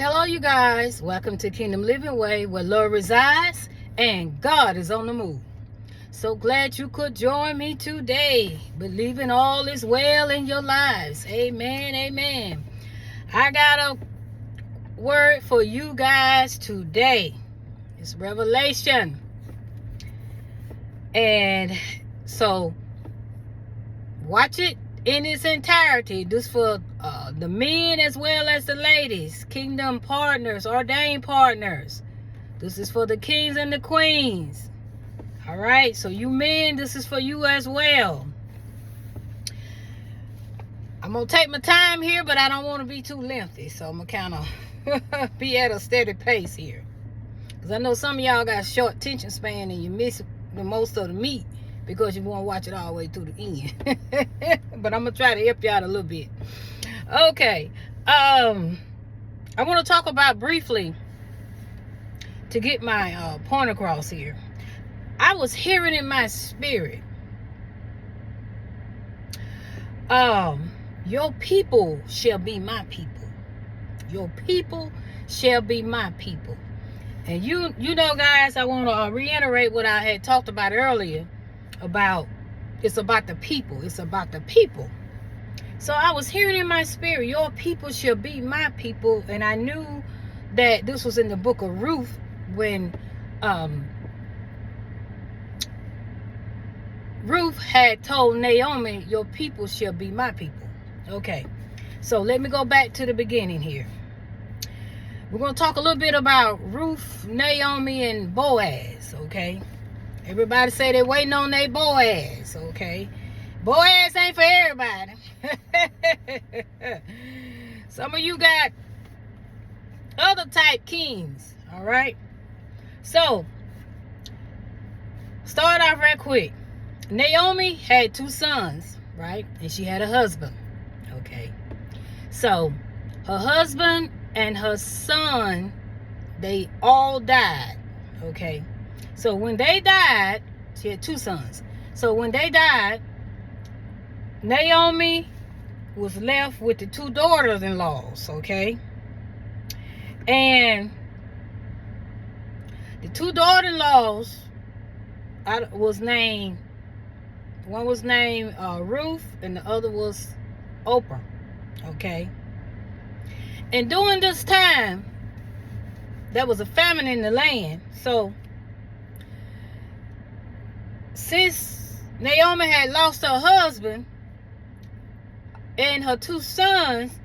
Hello, you guys. Welcome to Kingdom Living Way, where love resides and God is on the move. So glad you could join me today, believing all is well in your lives. Amen, amen. I got a word for you guys today. It's Revelation. And so, watch it in its entirety. This for the men as well as the ladies, kingdom partners, ordained partners. This is for the kings and the queens. All right, so you men, this is for you as well. I'm gonna take my time here, but I don't want to be too lengthy, so I'm gonna kind of be at a steady pace here, because I know some of y'all got short attention span and you miss the most of the meat because you want to watch it all the way to the end. But I'm gonna try to help you out a little bit. Okay, I want to talk about briefly to get my point across here. I was hearing in my spirit, your people shall be my people. Your people shall be my people. And you know, guys, I want to reiterate what I had talked about earlier about it's about the people. It's about the people. So I was hearing in my spirit, your people shall be my people. And I knew that this was in the book of Ruth when Ruth had told Naomi, your people shall be my people. Okay, so let me go back to the beginning here. We're going to talk a little bit about Ruth, Naomi, and Boaz, okay? Everybody say they're waiting on their Boaz, okay? Boaz ain't for everybody. Some of you got other type kings, all right? So, start off right quick. Naomi had 2 sons, right? And she had a husband, okay? So, her husband and her son, they all died, okay? So, when they died, she had 2 sons. So, when they died, Naomi was left with the 2 daughters-in-laws, okay? And the 2 daughters-in-laws was named, one was named Ruth and the other was Oprah, okay? And during this time, there was a famine in the land. So, since Naomi had lost her husband and her 2 sons,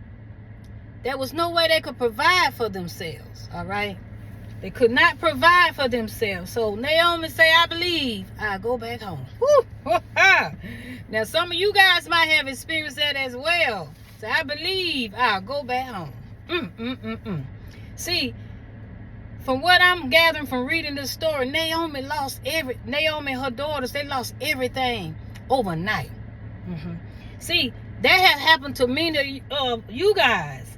there was no way they could provide for themselves, all right? They could not provide for themselves. So Naomi say, I believe I'll go back home. Woo! Now, some of you guys might have experienced that as well. So I believe I'll go back home. See, from what I'm gathering from reading this story, Naomi and her daughters, they lost everything overnight. See, that has happened to many of you guys.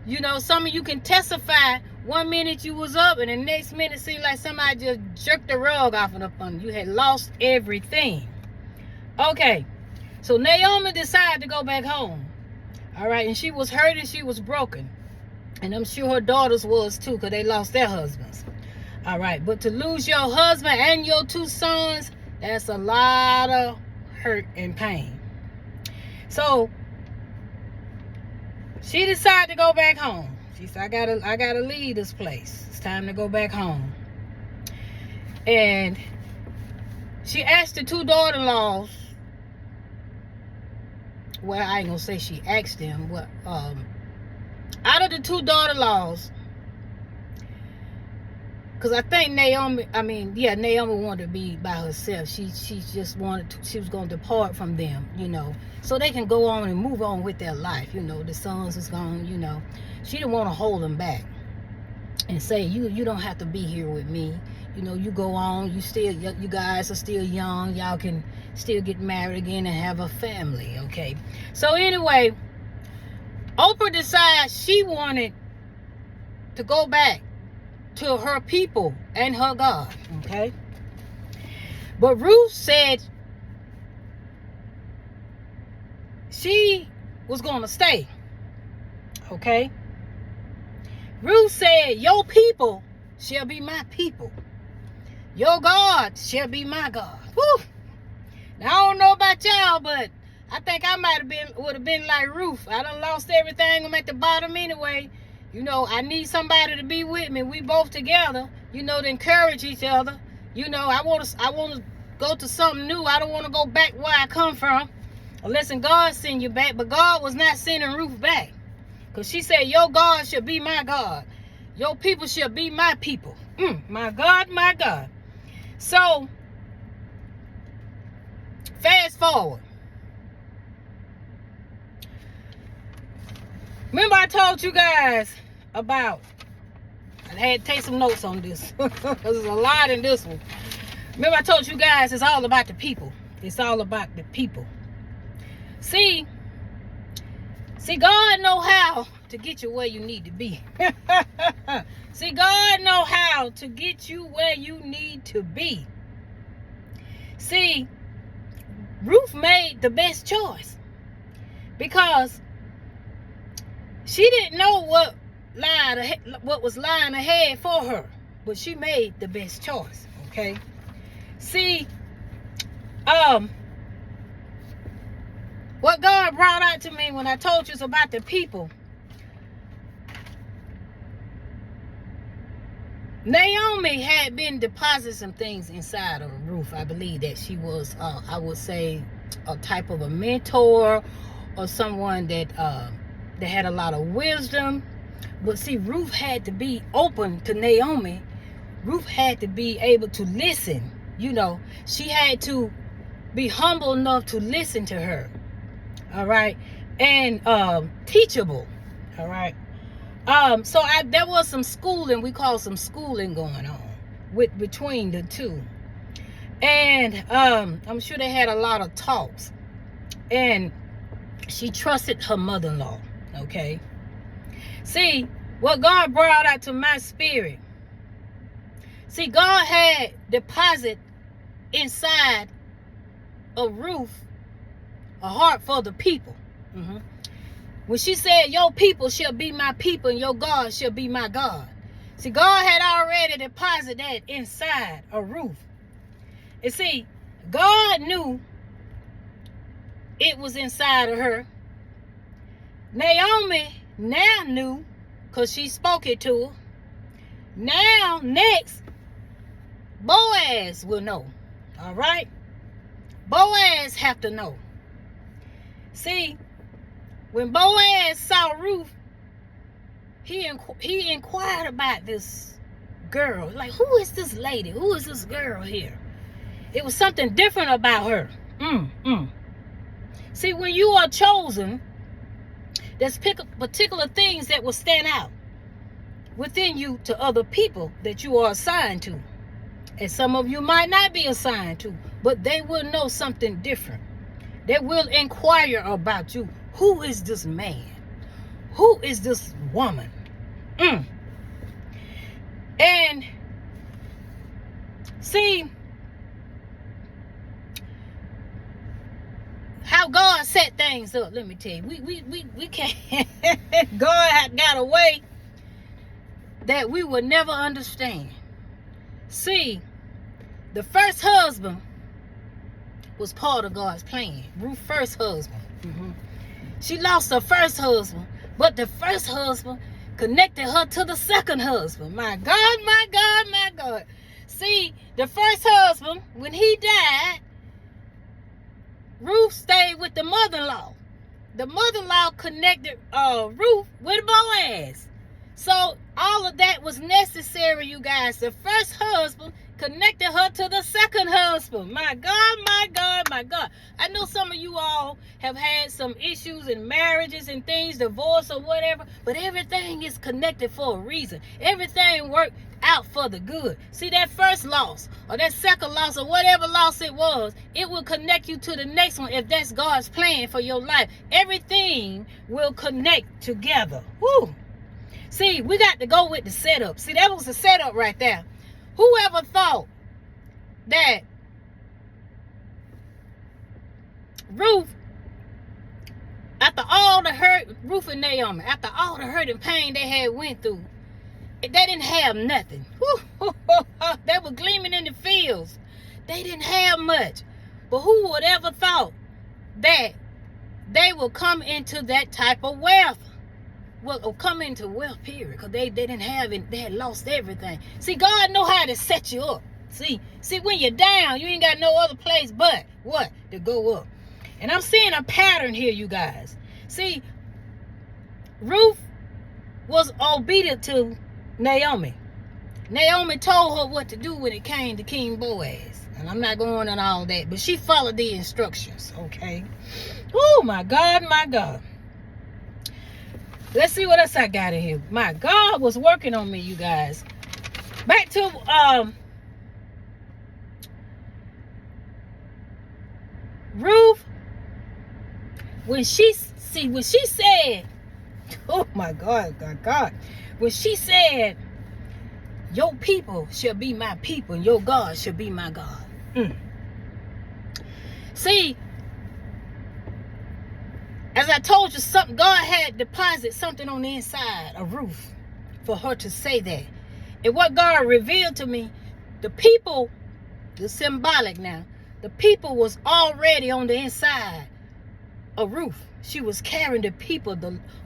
You know, some of you can testify. One minute you was up and the next minute seemed like somebody just jerked the rug off and up on you. You had lost everything. Okay, so Naomi decided to go back home. All right, and she was hurt and she was broken. And I'm sure her daughters was too, because they lost their husbands. All right, but to lose your husband and your 2 sons, that's a lot of hurt and pain. So she decided to go back home. She said, I gotta leave this place. It's time to go back home. And she asked the 2 daughter-in-laws. Well, I ain't gonna say she asked them, but out of the 2 daughter-in-laws, because I think Naomi wanted to be by herself. She just wanted to, she was going to depart from them, you know, so they can go on and move on with their life. You know, the sons is gone, you know. She didn't want to hold them back and say, you don't have to be here with me. You know, you go on, you guys are still young. Y'all can still get married again and have a family, okay? So anyway, Oprah decided she wanted to go back to her people and her God, okay? But Ruth said she was going to stay, okay? Ruth said, your people shall be my people. Your God shall be my God. Woo! Now, I don't know about y'all, but I think I would have been like Ruth. I done lost everything. I'm at the bottom anyway. You know, I need somebody to be with me. We both together, you know, to encourage each other. You know, I want to go to something new. I don't want to go back where I come from. Unless God send you back. But God was not sending Ruth back. Because she said, your God shall be my God. Your people shall be my people. My God, my God. So, fast forward. Remember I told you guys about, I had to take some notes on this. There's a lot in this one. Remember I told you guys it's all about the people. It's all about the people. See, God know how to get you where you need to be. See, God know how to get you where you need to be. See, Ruth made the best choice because she didn't know what was lying ahead for her, but she made the best choice. Okay. See, what God brought out to me when I told you about the people. Naomi had been depositing some things inside of Ruth. I believe that she was, I would say, a type of a mentor or someone that had a lot of wisdom. But see, Ruth had to be open to Naomi. Ruth had to be able to listen. You know, she had to be humble enough to listen to her. All right. And teachable. All right. So there was some schooling, we call some schooling going on between the two. And I'm sure they had a lot of talks. And she trusted her mother-in-law. Okay. See, what God brought out to my spirit. See, God had deposit inside of Ruth a heart for the people. When she said, your people shall be my people and your God shall be my God. See, God had already deposited that inside of Ruth. And see, God knew it was inside of her. Naomi now knew because she spoke it to her. Now, next, Boaz will know. All right? Boaz have to know. See, when Boaz saw Ruth, he inquired about this girl. Like, who is this lady? Who is this girl here? It was something different about her. See, when you are chosen, there's particular things that will stand out within you to other people that you are assigned to. And some of you might not be assigned to, but they will know something different. They will inquire about you. Who is this man? Who is this woman? And see how God set things up. Let me tell you, we can't. God got a way that we will never understand. See, the first husband was part of God's plan. Ruth's first husband. She lost her first husband, but the first husband connected her to the second husband. My God, my God, my God. See, the first husband, when he died, Ruth stayed with the mother-in-law. The mother-in-law connected Ruth with Boaz. So all of that was necessary, you guys. The first husband connected her to the second husband. My God, my God, my God. I know some of you all have had some issues in marriages and things, divorce or whatever, but everything is connected for a reason. Everything worked out for the good. See, that first loss or that second loss or whatever loss it was, it will connect you to the next one if that's God's plan for your life. Everything will connect together. Woo! See, we got to go with the setup. See, that was the setup right there. Whoever thought that Ruth, after all the hurt, Ruth and Naomi, after all the hurt and pain they had went through, They didn't have nothing. They were gleaming in the fields. They didn't have much. But who would ever thought that they will come into that type of wealth? Well, or come into wealth, period. Because they didn't have it. They had lost everything. See, God know how to set you up. See, when you're down, you ain't got no other place but what? To go up. And I'm seeing a pattern here, you guys. See, Ruth was obedient to Naomi. Naomi told her what to do when it came to King Boaz. And I'm not going on all that, but she followed the instructions, okay? Oh, my God, my God. Let's see what else I got in here. My God was working on me, you guys. Back to Ruth. When she said, oh my God, God. When she said, your people shall be my people and your God shall be my God. See, as I told you, God had deposited something on the inside of Ruth for her to say that. And what God revealed to me, the people, the symbolic now, the people was already on the inside of Ruth. She was carrying the people,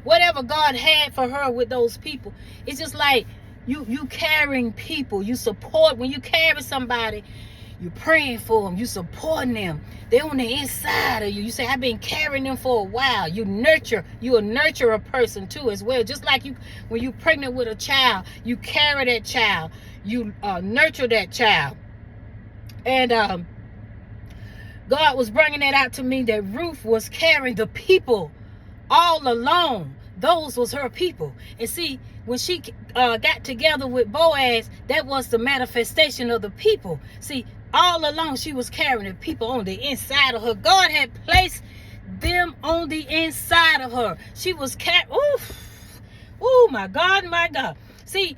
whatever God had for her with those people. It's just like you carrying people. You support, when you carry somebody, you're praying for them, you supporting them. They're on the inside of you. You say, I've been carrying them for a while. You will nurture a person too as well. Just like when you're pregnant with a child, you carry that child. You nurture that child. And God was bringing that out to me, that Ruth was carrying the people all alone. Those was her people. And see, when she got together with Boaz, that was the manifestation of the people. See, all along she was carrying the people on the inside of her. God had placed them on the inside of her. She was carrying, oh my God, my God. See,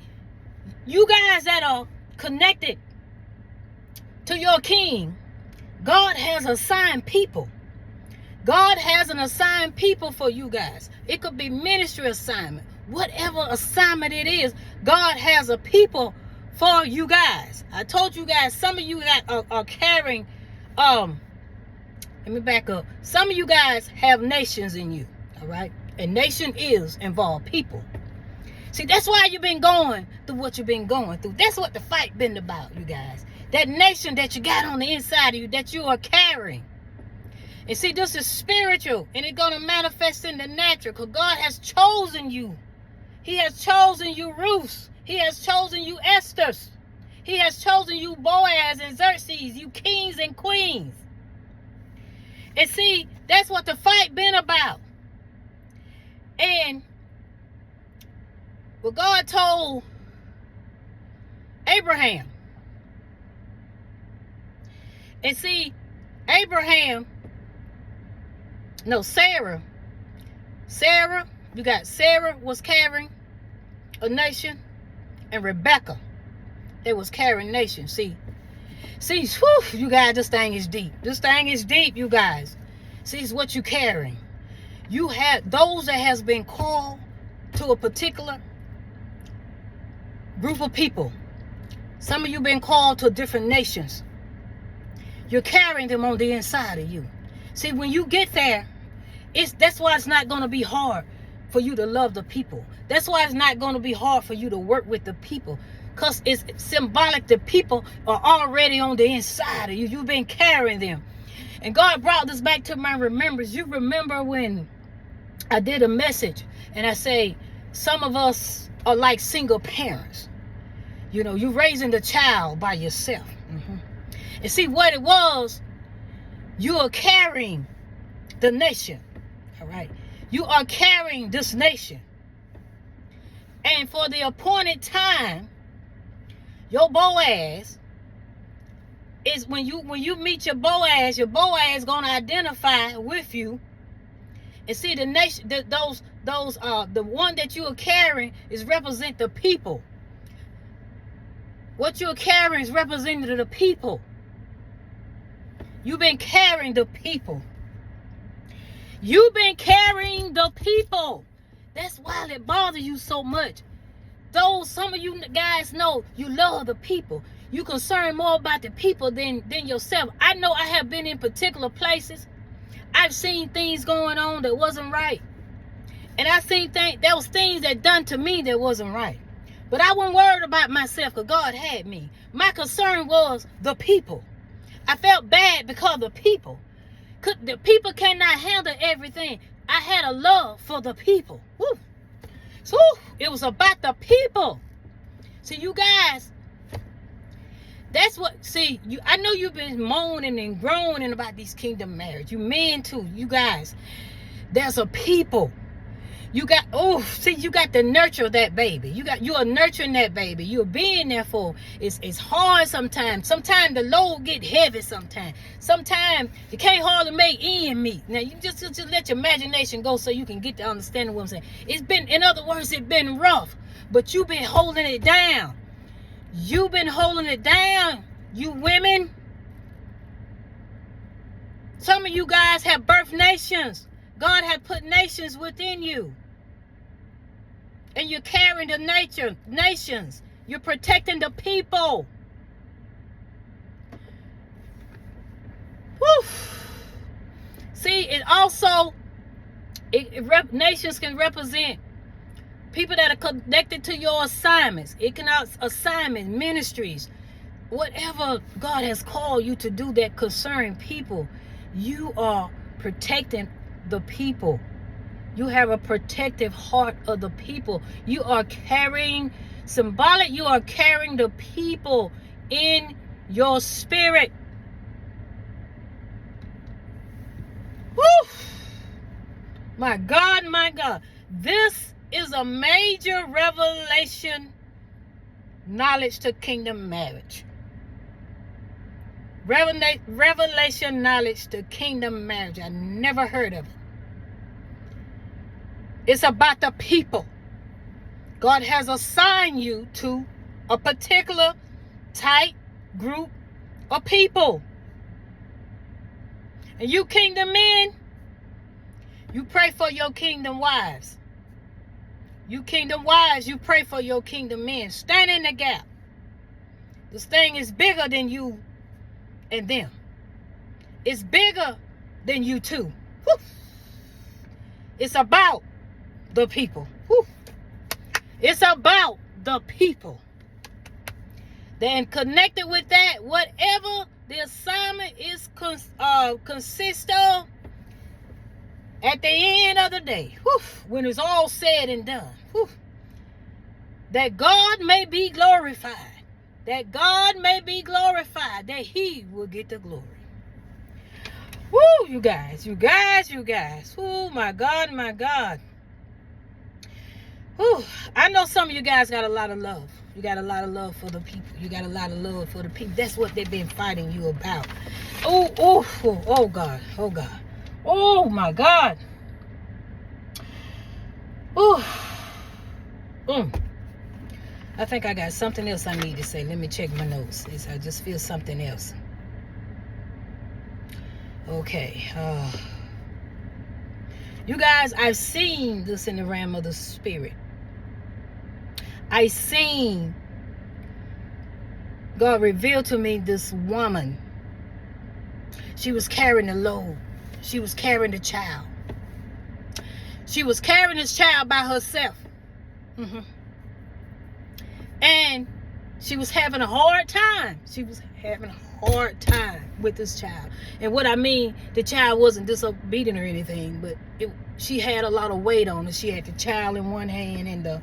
you guys that are connected to your king, God has assigned people. God has an assigned people for you guys. It could be ministry assignment. Whatever assignment it is, God has a people for you guys. I told you guys, some of you guys are carrying, let me back up. Some of you guys have nations in you, all right? And nation is involved people. See, that's why you've been going through what you've been going through. That's what the fight been about, you guys. That nation that you got on the inside of you, that you are carrying. And see, this is spiritual, and it's going to manifest in the natural, because God has chosen you. He has chosen you, Ruth. He has chosen you, Esthers. He has chosen you, Boaz and Xerxes, you kings and queens. And see, that's what the fight been about. And what God told Abraham. And see, Sarah, you got Sarah was carrying a nation, and Rebecca, they was carrying nation. See, whew, you guys, this thing is deep. This thing is deep, you guys. See, it's what you carrying. You have those that has been called to a particular group of people. Some of you been called to different nations. You're carrying them on the inside of you. See, when you get there, that's why it's not going to be hard for you to love the people. That's why it's not going to be hard for you to work with the people. Because it's symbolic. The people are already on the inside of you. You've been carrying them. And God brought this back to my remembrance. You remember when I did a message and I say, some of us are like single parents. You know, you're raising the child by yourself. And see what it was, you are carrying the nation. All right. You are carrying this nation. And for the appointed time, your Boaz is when you meet your Boaz is going to identify with you. And see, the nation, the one that you are carrying is represent the people. What you're carrying is representing the people. You've been carrying the people. You've been carrying the people. That's why it bothers you so much. Though some of you guys know you love the people, you concern more about the people than yourself. I know I have been in particular places. I've seen things going on that wasn't right. And I seen there was things that done to me that wasn't right. But I wasn't worried about myself because God had me. My concern was the people. I felt bad because the people. The people cannot handle everything. I had a love for the people. Woo. So it was about the people. See, you guys, that's what, I know you've been moaning and groaning about these kingdom marriage. You men too, you guys. There's a people. You got, you got to nurture that baby. You are nurturing that baby. You're being there for. It's hard sometimes. Sometimes the load get heavy sometimes. Sometimes you can't hardly make end meet. Now you just let your imagination go so you can get to understanding what I'm saying. In other words, it's been rough, but you've been holding it down. You've been holding it down, you women. Some of you guys have birthed nations. God has put nations within you. And you're carrying the nations. You're protecting the people. Woo. See, it also, nations can represent people that are connected to your assignments. It can assignments, ministries, whatever God has called you to do that concern people. You are protecting the people. You have a protective heart of the people. You are carrying you are carrying the people in your spirit. Woo! My God, my God. This is a major revelation knowledge to kingdom marriage. Revelation knowledge to kingdom marriage. I never heard of it. It's about the people. God has assigned you to a particular type group of people. And you kingdom men, you pray for your kingdom wives. You kingdom wives, you pray for your kingdom men. Stand in the gap. This thing is bigger than you and them. It's bigger than you two. Woo. It's about the people. Woo. It's about the people. Then connected with that, whatever the assignment is consists of, at the end of the day, when it's all said and done, that God may be glorified. That God may be glorified. That He will get the glory. Woo, you guys. Oh, my God, my God. Whew. I know some of you guys got a lot of love. You got a lot of love for the people. You got a lot of love for the people. That's what they've been fighting you about. Oh, God. Oh, God. Oh, my God. I think I got something else I need to say. Let me check my notes. I just feel something else. Okay. You guys, I've seen this in the realm of the spirit. I seen God revealed to me this woman. She was carrying the load. She was carrying the child. She was carrying this child by herself. And she was having a hard time. She was having a hard time with this child. And what I mean, the child wasn't disobedient or anything, but she had a lot of weight on her. She had the child in one hand and the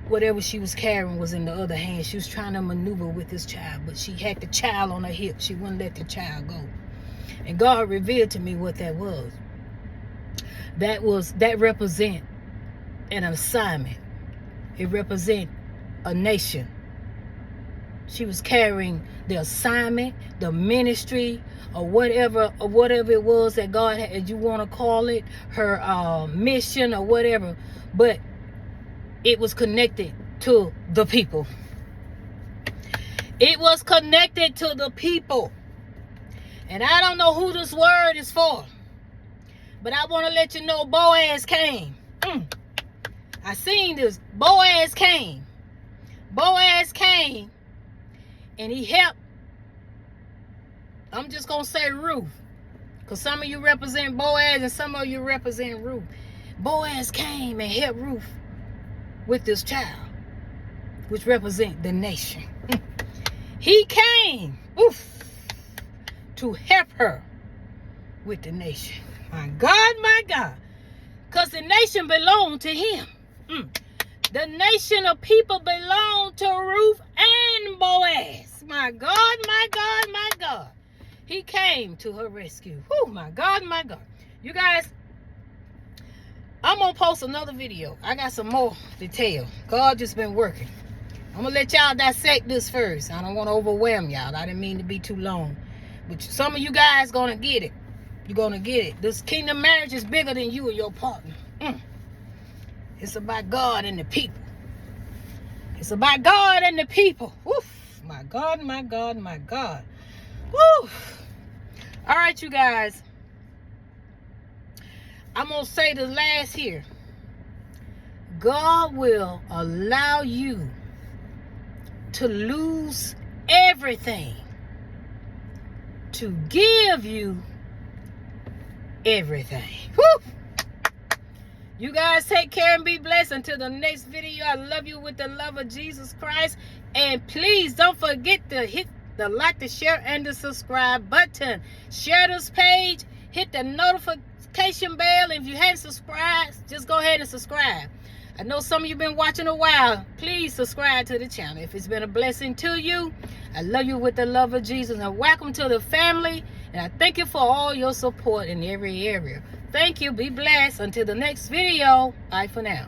whatever she was carrying was in the other hand. She was trying to maneuver with this child, but she had the child on her hip. She wouldn't let the child go. And God revealed to me what that was. That represent an assignment. It represent a nation. She was carrying the assignment, the ministry, or whatever it was that God had, you want to call it, her mission or whatever. But it was connected to the people. It was connected to the people. And I don't know who this word is for, but I want to let you know Boaz came. I seen this. Boaz came. Boaz came and he helped. I'm just going to say Ruth. Because some of you represent Boaz and some of you represent Ruth. Boaz came and helped Ruth with this child, which represent the nation. He came to help her with the nation. My God, my God. Because the nation belonged to him. The nation of people belong to Ruth and Boaz. My God, my God, my God. He came to her rescue. Oh, my God, my God. You guys, I'm going to post another video. I got some more detail. God just been working. I'm going to let y'all dissect this first. I don't want to overwhelm y'all. I didn't mean to be too long. But some of you guys going to get it. You're going to get it. This kingdom marriage is bigger than you and your partner. It's about God and the people. It's about God and the people. Woof. My God, my God, my God. Woo. All right, you guys. I'm going to say the last here. God will allow you to lose everything to give you everything. Woo. You guys take care and be blessed. Until the next video, I love you with the love of Jesus Christ. And please don't forget to hit the like, the share, and the subscribe button. Share this page. Hit the notification bell. If you hadn't subscribed, just go ahead and subscribe. I know some of you been watching a while. Please subscribe to the channel. If it's been a blessing to you, I love you with the love of Jesus. And welcome to the family. And I thank you for all your support in every area. Thank you. Be blessed. Until the next video. Bye for now.